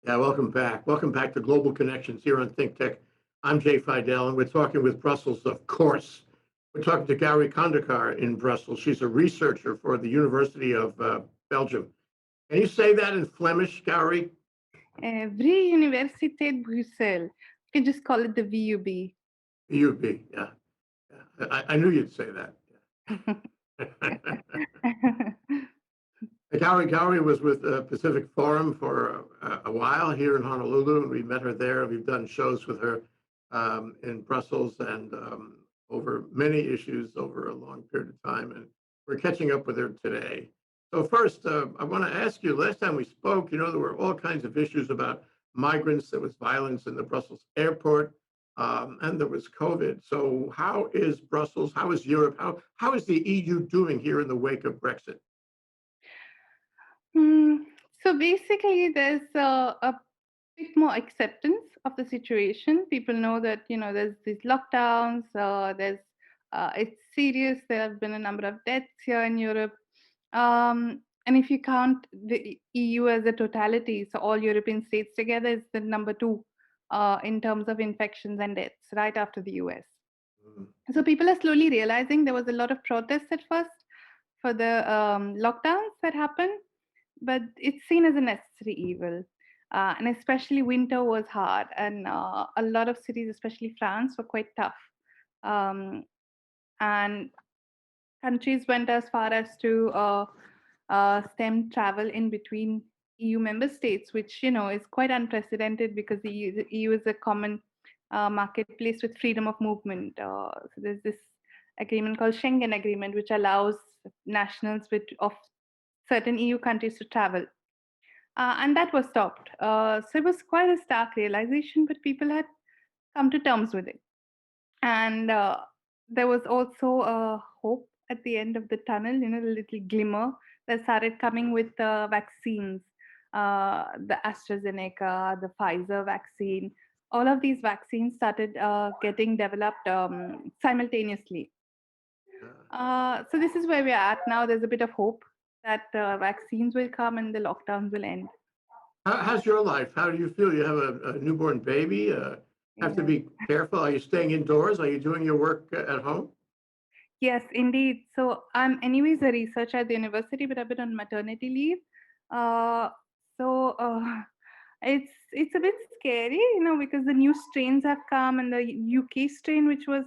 Yeah, welcome back. Welcome back to Global Connections here on ThinkTech. I'm Jay Fidell, and we're talking with Brussels, of course. We're talking to Gauri Khandekar in Brussels. She's a researcher for the University of Belgium. Can you say that in Flemish, Gauri? Every Universiteit Brussels. You can just call it the VUB. UB, yeah. Yeah. I knew you'd say that. Gauri was with Pacific Forum for a while here in Honolulu, and we met her there. We've done shows with her in Brussels and over many issues over a long period of time, and we're catching up with her today. So first, I want to ask you, last time we spoke, there were all kinds of issues about migrants. There was violence in the Brussels airport, and there was COVID. So how is Brussels, how is Europe, how is the EU doing here in the wake of Brexit? Hmm, so basically, there's a bit more acceptance of the situation. People know that there's these lockdowns. It's serious. There have been a number of deaths here in Europe. And if you count the EU as a totality, so all European states together is the number two in terms of infections and deaths, right after the US. Mm. So people are slowly realizing there was a lot of protests at first for the lockdowns that happened, but it's seen as a necessary evil. And especially winter was hard, and a lot of cities, especially France, were quite tough. Um, and countries went as far as to stem travel in between EU member states, which is quite unprecedented because the EU is a common marketplace with freedom of movement. So there's this agreement called Schengen Agreement, which allows nationals of certain EU countries to travel. And that was stopped. So it was quite a stark realization, but people had come to terms with it. And there was also a hope at the end of the tunnel, the little glimmer that started coming with the vaccines, the AstraZeneca, the Pfizer vaccine. All of these vaccines started getting developed simultaneously. So this is where we're at now. There's a bit of hope that vaccines will come and the lockdowns will end. How's your life? How do you feel? You have a newborn baby. Have to Yeah. be careful. Are you staying indoors? Are you doing your work at home? Yes, indeed. So I'm anyways a researcher at the university, but I've been on maternity leave. Uh, so it's a bit scary, because the new strains have come, and the UK strain, which was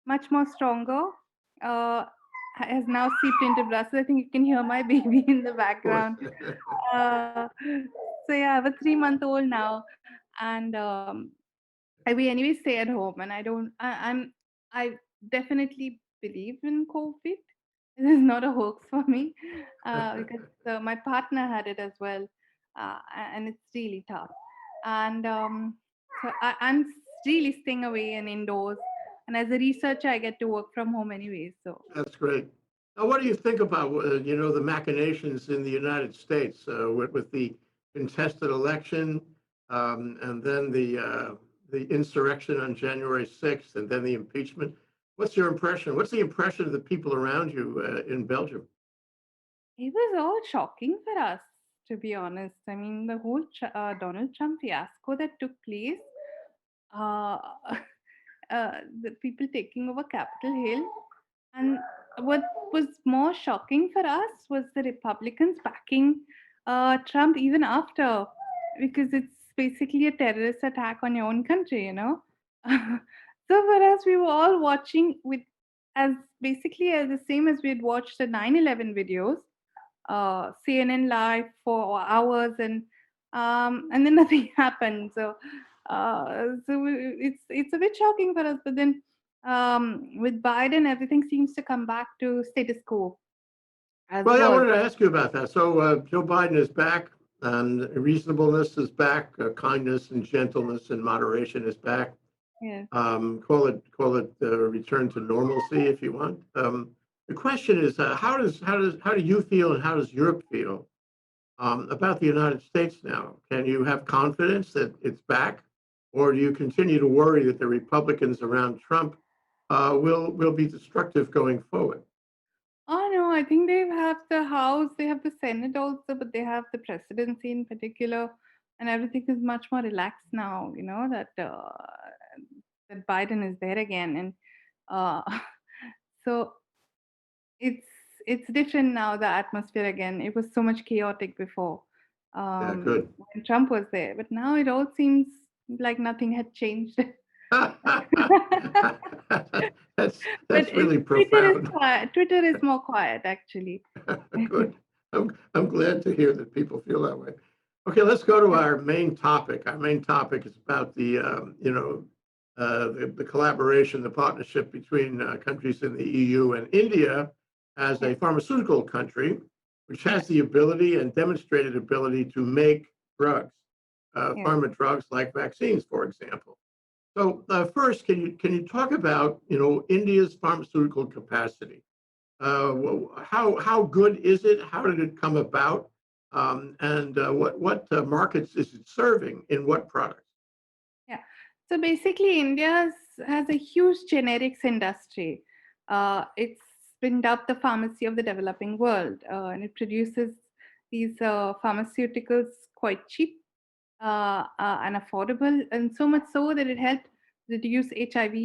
much more stronger, uh, has now seeped into Brussels. I think you can hear my baby in the Of course. background. Uh, so yeah, I have a 3-month-old now, and we anyway stay at home, and I definitely believe in COVID. It is not a hoax for me because my partner had it as well, and it's really tough. And I'm really staying away and indoors. And as a researcher, I get to work from home anyway. So That's great. Now, what do you think about the machinations in the United States with the contested election, and then the insurrection on January 6th, and then the impeachment? What's your impression? What's the impression of the people around you in Belgium? it was all shocking for us, to be honest. I mean, the whole Donald Trump fiasco that took place, uh, the people taking over Capitol Hill. And what was more shocking for us was the Republicans backing Trump even after, because it's basically a terrorist attack on your own country. So for us, we were all watching with as basically as the same as we had watched the 9/11 videos, CNN live for hours, and then nothing happened. It's a bit shocking for us. But then with Biden, everything seems to come back to status quo as Well, yeah, I was. wanted to ask you about that. So Joe Biden is back, and reasonableness is back, kindness and gentleness and moderation is back. Yeah. Call it return to normalcy if you want. The question is, how do you feel and how does Europe feel about the United States now? Can you have confidence that it's back, or do you continue to worry that the Republicans around Trump will be destructive going forward? Oh no, I think they have the House, they have the Senate also, but they have the presidency in particular. and everything is much more relaxed now. That Biden is there again, and uh, so it's it's different now. The atmosphere again. It was so much chaotic before Yeah, good. when Trump was there, but now it all seems like nothing had changed. But That's really Twitter is profound. quiet. Twitter is more quiet, actually. Good. I'm glad to hear that people feel that way. Okay, let's go to our main topic. Our main topic is about the collaboration, the partnership between countries in the EU and India as Yeah, a pharmaceutical country, which yeah, has the ability and demonstrated ability to make drugs, yeah. pharma drugs like vaccines, for example. So first, can you talk about India's pharmaceutical capacity? How good is it? How did it come about? And what markets is it serving in what products? Yeah. So basically, has a huge generics industry. It's been dubbed the pharmacy of the developing world, and it produces these pharmaceuticals quite cheap and affordable, and so much so that it helped reduce HIV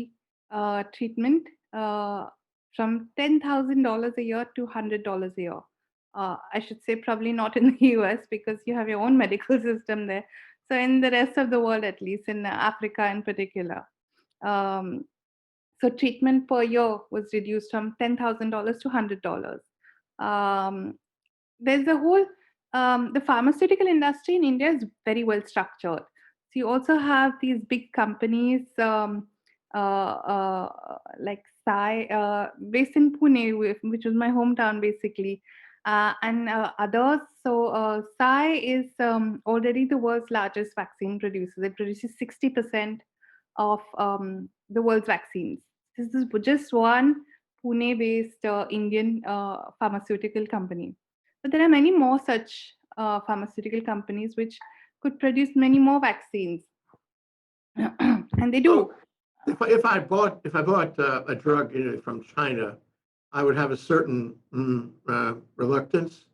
treatment from $10,000 a year to $100 a year. I should say probably not in the US because you have your own medical system there. So in the rest of the world, at least in Africa in particular, um, so treatment per year was reduced from $10,000 to $100. Um, there's a whole The pharmaceutical industry in India is very well structured. So you also have these big companies like Sai, based in Pune, which was my hometown basically, and others. So Sai is already the world's largest vaccine producer. It produces 60% of the world's vaccines. This is just one Pune-based Indian pharmaceutical company. But there are many more such pharmaceutical companies which could produce many more vaccines, and they do. So if I bought a drug from China, I would have a certain reluctance,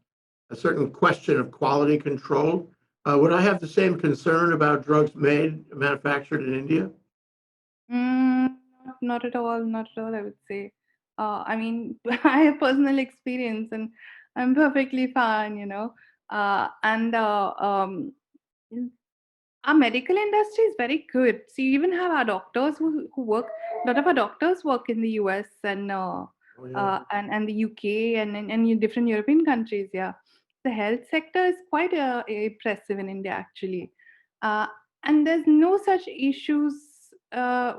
a certain question of quality control. Would I have the same concern about drugs manufactured in India? Mm, not at all. Not at all. I would say. I mean, I have personal experience, and I'm perfectly fine. And our medical industry is very good. So you even have our doctors who work. A lot of our doctors work in the US Oh yeah. and the UK and in different European countries. Yeah, the health sector is quite impressive in India actually, uh, and there's no such issues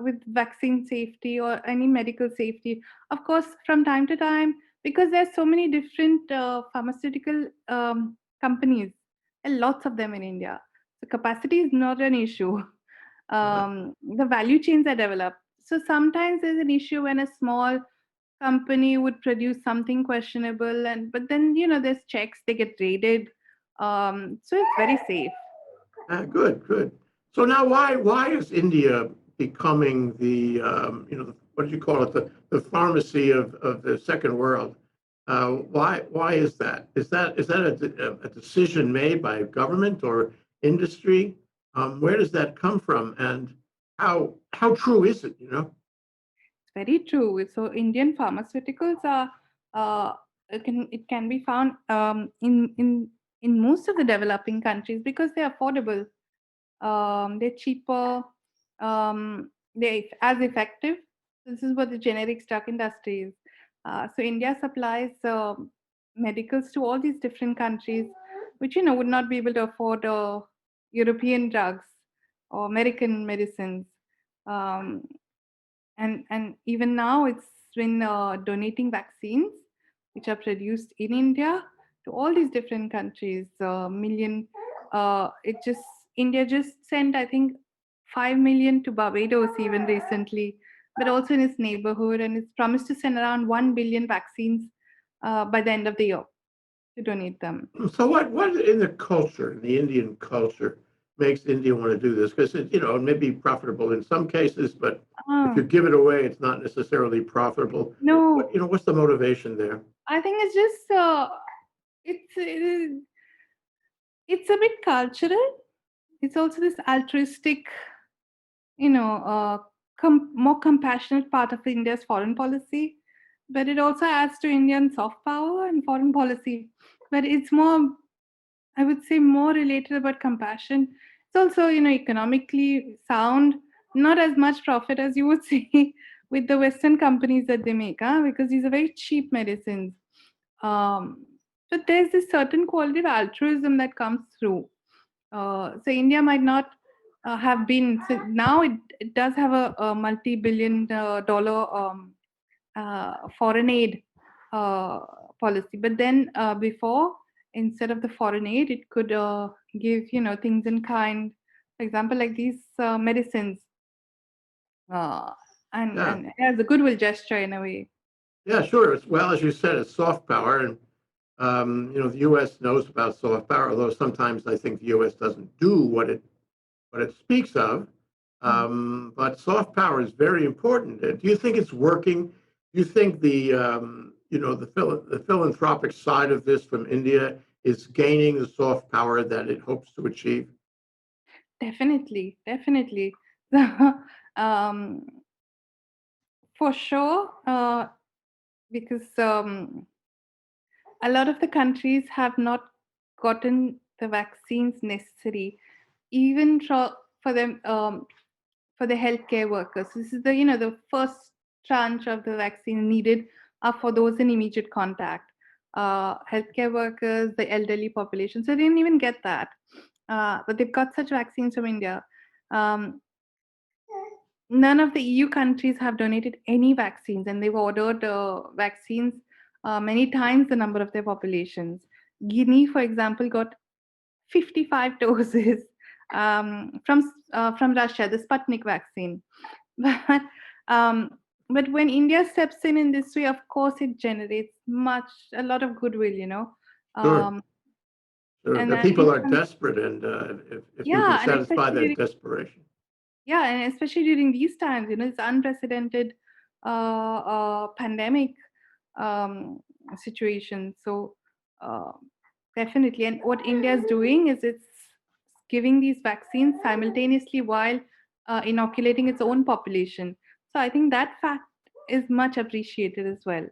with vaccine safety or any medical safety. Of course, from time to time, because there's so many different pharmaceutical companies, and lots of them in India, so capacity is not an issue. The value chains are developed. So sometimes there's an issue when a small company would produce something questionable, and but then there's checks, they get raided. So it's very safe. Good, good. So now, why is India becoming the what did you call it, the pharmacy of the second world? Why is that? Is that a decision made by government or industry? Where does that come from, and how true is it? Very true. So Indian pharmaceuticals are it can be found in most of the developing countries because they're affordable. They're cheaper. They're as effective. This is what the generic drug industry is. So India supplies medicals to all these different countries, which would not be able to afford European drugs or American medicines. Um, and even now it's been donating vaccines which are produced in India to all these different countries. Million, it just India just sent, I think, 5 million to Barbados even recently, but also in its neighborhood, and it's promised to send around 1 billion vaccines by the end of the year to donate them. So what in the culture, in the Indian culture, makes India want to do this? Because it may be profitable in some cases, but if Ah, you give it away, it's not necessarily profitable. no, What's the motivation there? I think it's just it's it is, it's a bit cultural. it's also this altruistic, you know, more compassionate part of India's foreign policy, but it also adds to Indian soft power and foreign policy. But it's more, I would say, more related about compassion. It's also, economically sound, not as much profit as you would see with the Western companies that they make, because these are very cheap medicines. Um, but there's this certain quality of altruism that comes through. So India might not have been. So now it does have a multi-billion dollar foreign aid uh, policy. But then before, instead of the foreign aid, it could give things in kind. For example, like these medicines, uh, Yeah, and as a goodwill gesture in a way. yeah, sure. Well, as you said, it's soft power, and the U.S. knows about soft power, although sometimes I think the U.S. doesn't do what it speaks of. Mm. But soft power is very important. Do you think it's working? Do you think the philanthropic side of this from India is gaining the soft power that it hopes to achieve? Definitely, definitely. um, for sure, because a lot of the countries have not gotten the vaccines necessary, even for them, for the healthcare workers. This is the first tranche of the vaccine needed are for those in immediate contact, healthcare workers, the elderly population. So they didn't even get that, but they've got such vaccines from India. Um, None of the EU countries have donated any vaccines, and they've ordered vaccines many times the number of their populations. Guinea, for example, got 55 doses from Russia, the Sputnik vaccine. But but when India steps in this way, of course, it generates a lot of goodwill. Sure, Um, sure. and The then in people are terms, desperate, and if you can yeah, and satisfy especially that during desperation. these times, it's unprecedented pandemic um, situation. So uh, definitely, and what India is doing is it's giving these vaccines simultaneously while inoculating its own population. So I think that fact is much appreciated as well.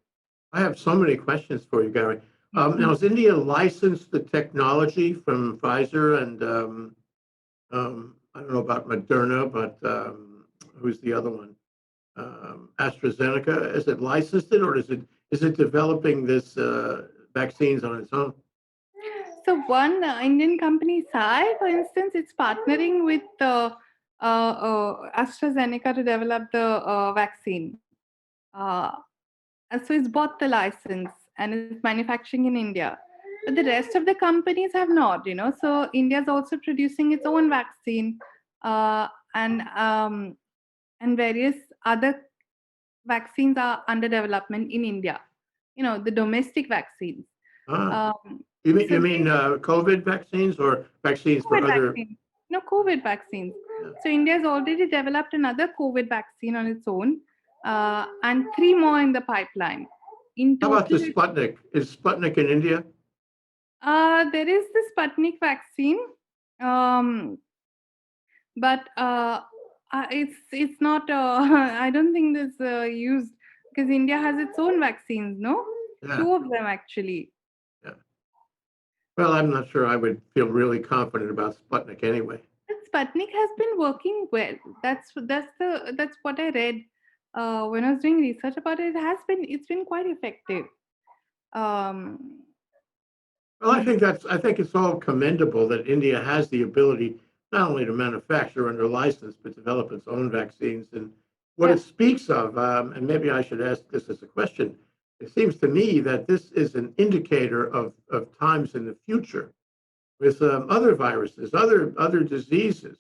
I have so many questions for you, Gary. Now, Mhm. has India licensed the technology from Pfizer and I don't know about Moderna, but who's the other one? AstraZeneca. Is it licensed it, or is it developing this vaccines on its own? So one Indian company, Sai, for instance, it's partnering with AstraZeneca to develop the vaccine. Uh, and so it's bought the license and is manufacturing in India. But the rest of the companies have not. So India's also producing its own vaccine, uh, and um, and various other vaccines are under development in India. The domestic vaccines. Ah, Um, you so mean COVID vaccines or vaccines for COVID other? vaccines. No, COVID vaccines. Yeah. So India has already developed another COVID vaccine on its own, and three more in the pipeline. In How about total, the Sputnik? Is Sputnik in India? there is the Sputnik vaccine, um, but it's not. I don't think this used because India has its own vaccines. No, Yeah, two of them actually. yeah. Well, I'm not sure I would feel really confident about Sputnik anyway. But Sputnik has been working well. That's what I read when I was doing research about it. It's been quite effective. Um, Well, I think it's all commendable that India has the ability not only to manufacture under license, but develop its own vaccines. And what yeah, it speaks of, and maybe I should ask this as a question, it seems to me that this is an indicator of times in the future with other viruses, other diseases,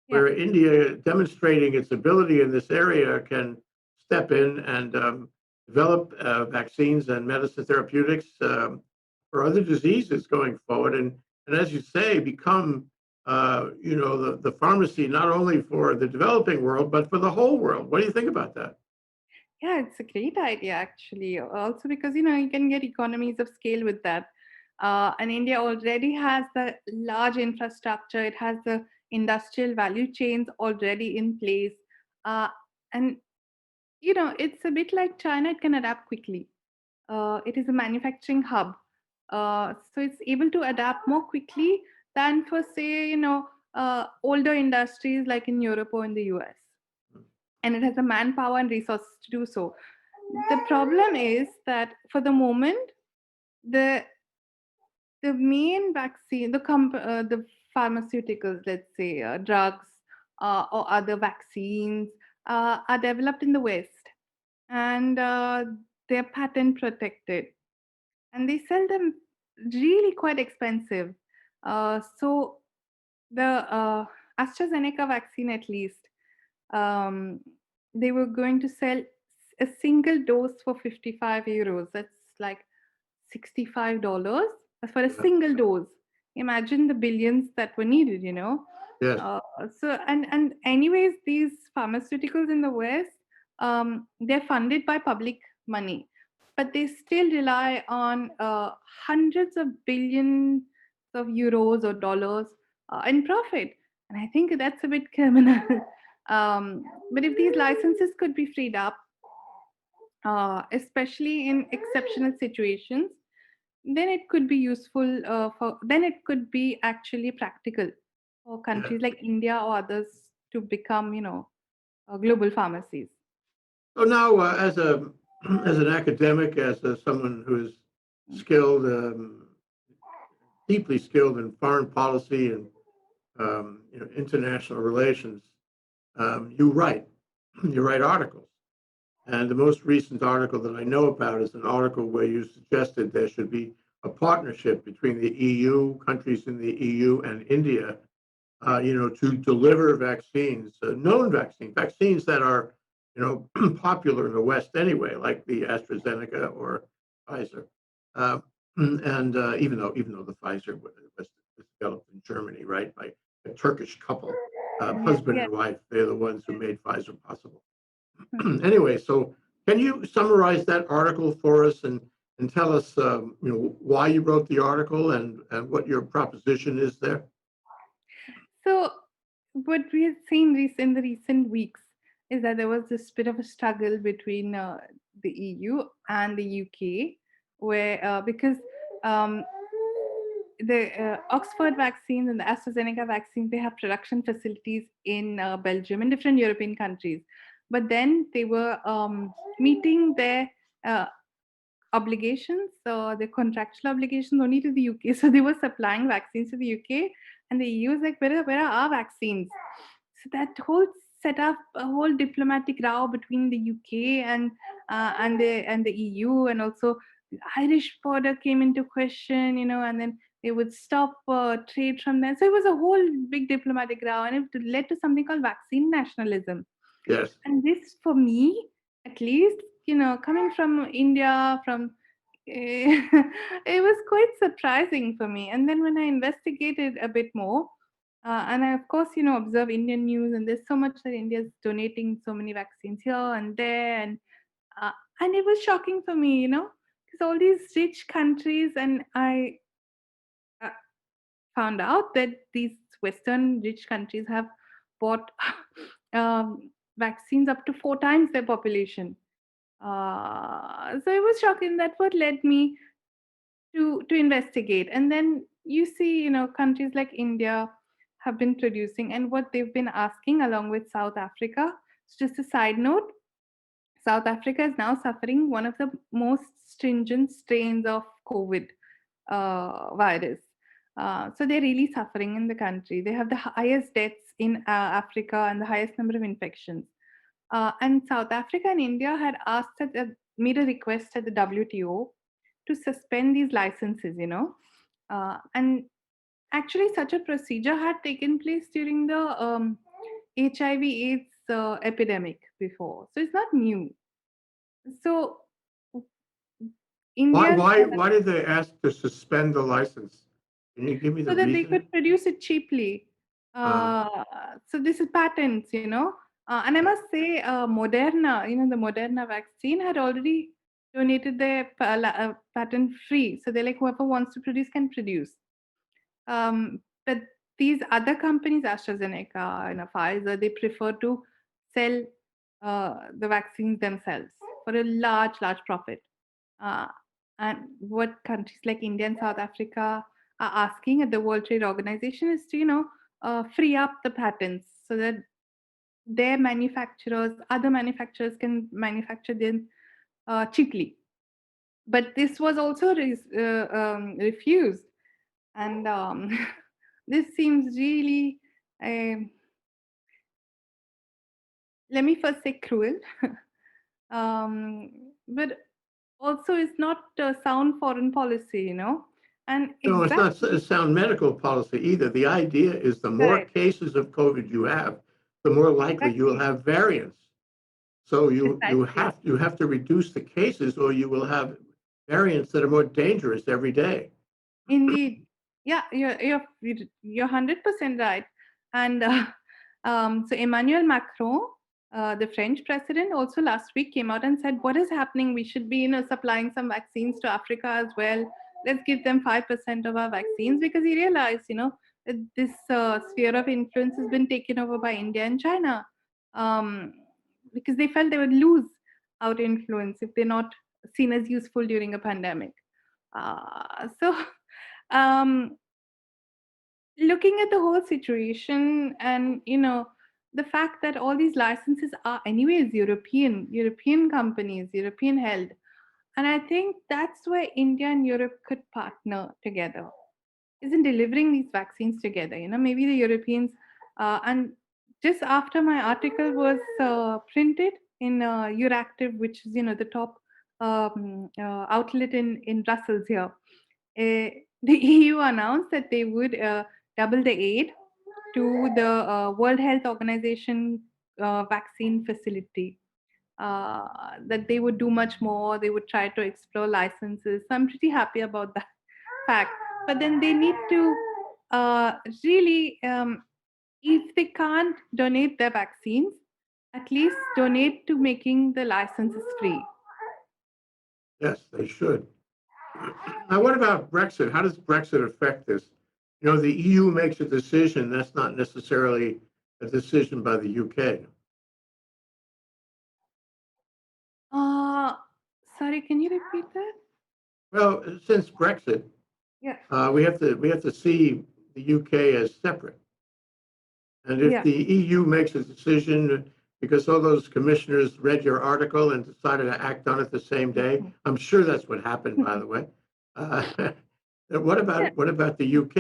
yeah. where India, demonstrating its ability in this area, can step in and develop vaccines and medicine therapeutics for other diseases going forward, and as you say, become the pharmacy not only for the developing world but for the whole world. What do you think about that? Yeah, it's a great idea actually. Also because you can get economies of scale with that. And India already has the large infrastructure. It has the industrial value chains already in place. Uh, and it's a bit like China, it can adapt quickly. It is a manufacturing hub. So it's able to adapt more quickly than for, say, older industries like in Europe or in the US. And it has the manpower and resources to do so. The problem is that for the moment, the the main vaccine, the pharmaceuticals, let's say drugs or other vaccines, are developed in the West, and they're patent protected, and they sell them really quite expensive. So the AstraZeneca vaccine, at least, um, they were going to sell a single dose for 55 euros. That's like $65 for a Yeah. single dose. Imagine the billions that were needed. Yes. So and anyways, these pharmaceuticals in the West, they're funded by public money, but they still rely on hundreds of billions of euros or dollars in profit, and I think that's a bit criminal. But if these licenses could be freed up, especially in exceptional situations, then it could be useful then it could be actually practical for Yeah. countries like India or others to become, global pharmacies. So now, as a as an academic, as someone who's skilled, deeply skilled in foreign policy and international relations, you write you write articles. And the most recent article that I know about is an article where you suggested there should be a partnership between the EU, countries in the EU, and India, to deliver vaccines, known vaccines that are, popular in the West anyway, like the AstraZeneca or Pfizer. Uh, and even though the Pfizer was developed in Germany, right, by a Turkish couple, Yes, husband yes. and wife, they're the ones who made Pfizer possible. Hmm. Anyway, so can you summarize that article for us and tell us, why you wrote the article and what your proposition is there? So what we have seen in the recent weeks is that there was this bit of a struggle between the EU and the UK, where because um, the Oxford vaccines and the AstraZeneca vaccines, they have production facilities in Belgium and different European countries. But then they were meeting their uh, obligations, their contractual obligations only to the UK. So they were supplying vaccines to the UK, and the EU was like, where are our vaccines? So that whole set up a whole diplomatic row between the UK and the EU, and also the Irish border came into question, and then they would stop trade from there. So it was a whole big diplomatic row, and it led to something called vaccine nationalism. Yes. And this, for me, at least, coming from India, it was quite surprising for me. And then when I investigated a bit more, and I, of course, observe Indian news, and there's so much that India is donating so many vaccines here and there, uh, and it was shocking for me, because all these rich countries, and I uh, found out that these Western rich countries have bought vaccines up to 4 times their population. So it was shocking. That what led me to investigate. And then you see, countries like India have been producing, and what they've been asking, along with South Africa. So just a side note, South Africa is now suffering one of the most stringent strains of COVID virus. So they're really suffering in the country. They have the highest deaths in Africa and the highest number of infections. And South Africa and India had made a request at the WTO to suspend these licenses, and actually, such a procedure had taken place during the HIV/AIDS epidemic before, so it's not new. So Why India's why why did they ask to suspend the license? Can you give me so the that they could reasoning? produce it cheaply. Uh, So this is patents, and I yeah. must say, Moderna, the Moderna vaccine had already donated their patent free. So they're like, whoever wants to produce can produce. But these other companies, AstraZeneca and Pfizer, they prefer to sell the vaccines themselves for a large profit. Uh, and what countries like India and South Africa are asking at the World Trade Organization is to, free up the patents so that their manufacturers, other manufacturers can manufacture them cheaply. But this was also refused. And this seems really, um let me first say cruel, but also it's not sound foreign policy, And No, it's not exactly, sound medical policy either. The idea is the more correct, cases of COVID you have, the more likely you will exactly, have variants. So precisely. you have to reduce the cases, or you will have variants that are more dangerous every day. Indeed. Yeah, you're 100% right. And so Emmanuel Macron, the French president, also last week came out and said, "What is happening? We should be, supplying some vaccines to Africa as well. Let's give them 5% of our vaccines," because he realized, that this sphere of influence has been taken over by India and China, um, because they felt they would lose out influence if they're not seen as useful during a pandemic. So um, looking at the whole situation, and the fact that all these licenses are anyways European companies, European held, and I think that's where India and Europe could partner together, is in delivering these vaccines together. Maybe the Europeans, and just after my article was printed in Euractiv, which is the top outlet in Brussels here, the EU announced that they would double the aid to the World Health Organization vaccine facility. That they would do much more. They would try to explore licenses. So I'm pretty happy about that fact. But then they need to really, if they can't donate their vaccines, at least donate to making the licenses free. Yes, they should. Now, what about Brexit? How does Brexit affect this? The EU makes a decision. That's not necessarily a decision by the UK. Uh, Sorry, can you repeat that? Well, since Brexit, Yeah, we have to see the UK as separate. And if yeah. the EU makes a decision because all those commissioners read your article and decided to act on it the same day, I'm sure that's what happened, by the way. Uh, what Yeah. about the UK?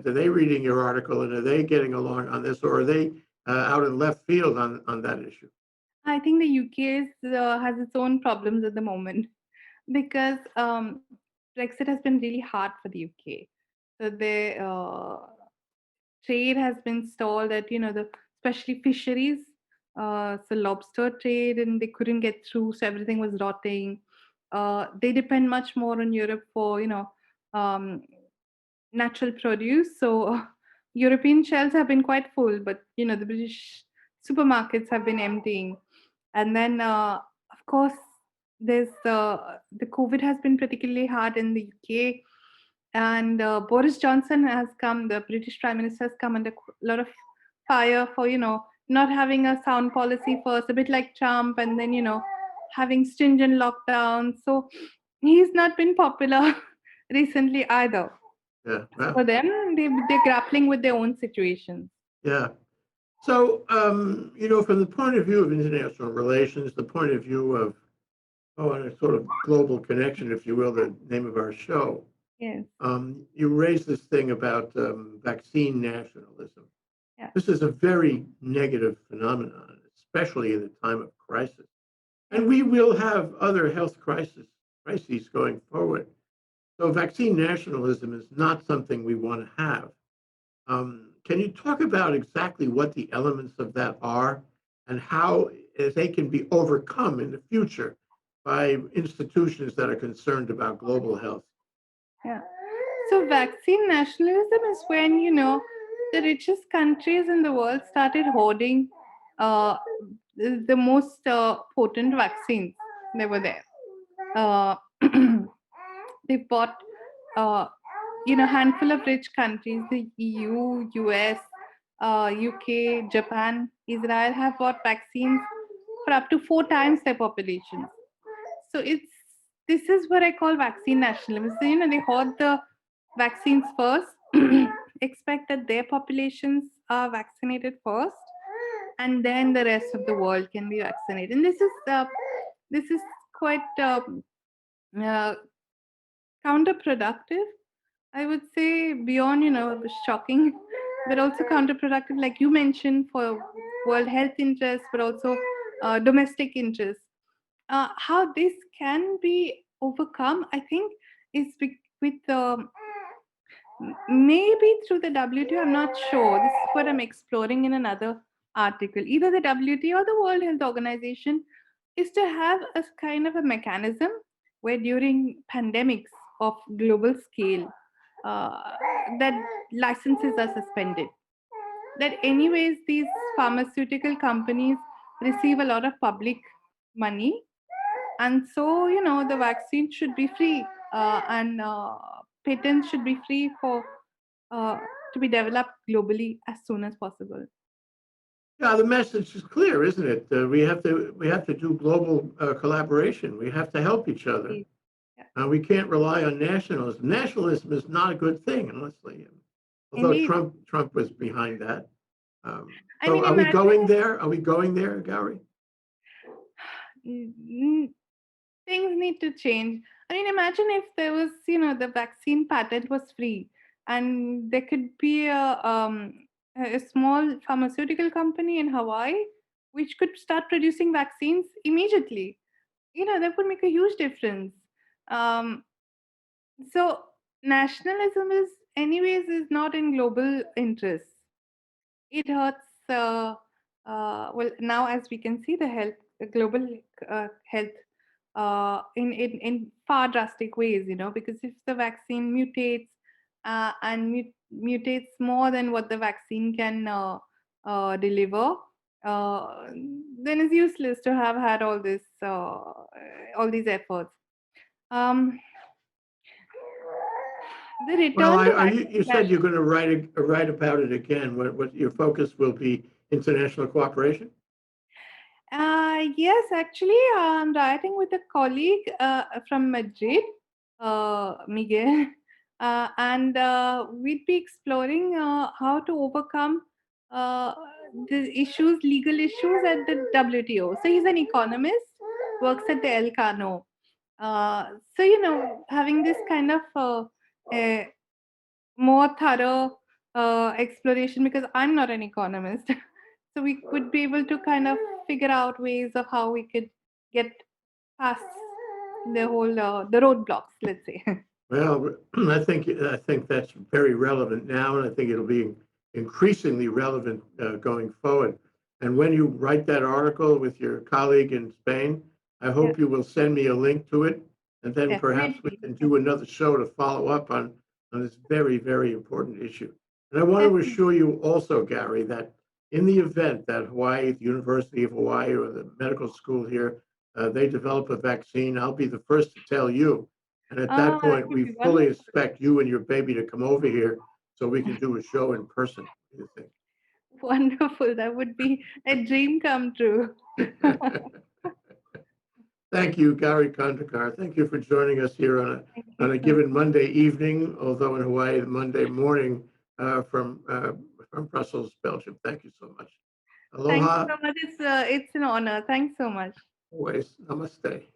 Are they reading your article and are they getting along on this, or are they out in left field on that issue? I think the UK has its own problems at the moment because Brexit has been really hard for the UK. So the trade has been stalled at, the especially fisheries, so lobster trade, and they couldn't get through, so everything was rotting. They depend much more on Europe for, um, natural produce. So European shelves have been quite full, but the British supermarkets have been emptying. And then, of course, there's the COVID has been particularly hard in the UK, and Boris Johnson has come. The British Prime Minister has come under a lot of fire for not having a sound policy first, a bit like Trump, and then having stringent lockdowns. So he's not been popular recently either. Yeah, So well, for them, they're grappling with their own situations. yeah. So, from the point of view of international relations, the point of view of, and a sort of global connection, if you will, the name of our show, Yes. you raised this thing about vaccine nationalism. Yeah. This is a very negative phenomenon, especially in a time of crisis. Yeah. And we will have other health crises going forward. So vaccine nationalism is not something we want to have. Can you talk about exactly what the elements of that are and how they can be overcome in the future by institutions that are concerned about global health? Yeah. So vaccine nationalism is when the richest countries in the world started hoarding uh, the most potent vaccines. They were there. Uh, they bought uh, handful of rich countries, the EU, US, UK, Japan, Israel, have bought vaccines for up to 4 times their populations. So this is what I call vaccine nationalism. So, they hoard the vaccines first, expect that their populations are vaccinated first, and then the rest of the world can be vaccinated. And this is quite uh, counterproductive, I would say, beyond shocking, but also counterproductive, like you mentioned, for world health interests, but also domestic interests. How this can be overcome, I think, is with maybe through the WTO. I'm not sure. This is what I'm exploring in another article. Either the WTO or the World Health Organization is to have a kind of a mechanism where during pandemics of global scale, uh, that licenses are suspended. That anyways, these pharmaceutical companies receive a lot of public money, and so the vaccine should be free, and patents should be free for uh, to be developed globally as soon as possible. Yeah, the message is clear, isn't it? We have to do global collaboration. We have to help each other. Please. Yeah. We can't rely on nationalism. Nationalism is not a good thing, honestly. Although Indeed. Trump was behind that. I So mean, are we imagine going if there? Are we going there, Gauri? mm, things need to change. I mean, imagine if there was, the vaccine patent was free, and there could be a small pharmaceutical company in Hawaii which could start producing vaccines immediately. That would make a huge difference. Um, so nationalism is not in global interests. It hurts. Well, now as we can see, the global health in far drastic ways. Because if the vaccine mutates and mutates more than what the vaccine can deliver, uh, then it's useless to have had all these efforts. Um, the Well, return to you vaccine said you're nationalism. going to write about it again. What your focus will be international cooperation? Yes, actually, I'm writing with a colleague from Madrid, Miguel, and we'd be exploring how to overcome uh, legal issues at the WTO. So he's an economist, works at the El Cano. So having this kind of more thorough exploration, because I'm not an economist. So we would be able to kind of figure out ways of how we could get past the roadblocks, let's say. Well, I think that's very relevant now, and I think it'll be increasingly relevant going forward. And when you write that article with your colleague in Spain, I Yeah, hope you will send me a link to it, and then perhaps we definitely. can do another show to follow up on this very, very important issue. And I want to Definitely. assure you also, Gary, that in the event that Hawaii, the University of Hawaii, or the medical school here, they develop a vaccine, I'll be the first to tell you. And at that That point, would we be fully wonderful. expect you and your baby to come over here so we can do a show in person. What do Wonderful. That would be a dream come true. you think? Thank you, Gauri Khandekar. Thank you for joining us here Thank you on a so much. given Monday evening, although in Hawaii, Monday morning from Brussels, Belgium. Thank you so much. Thank you Aloha, so much. It's an honor. Thanks so much. always. Namaste.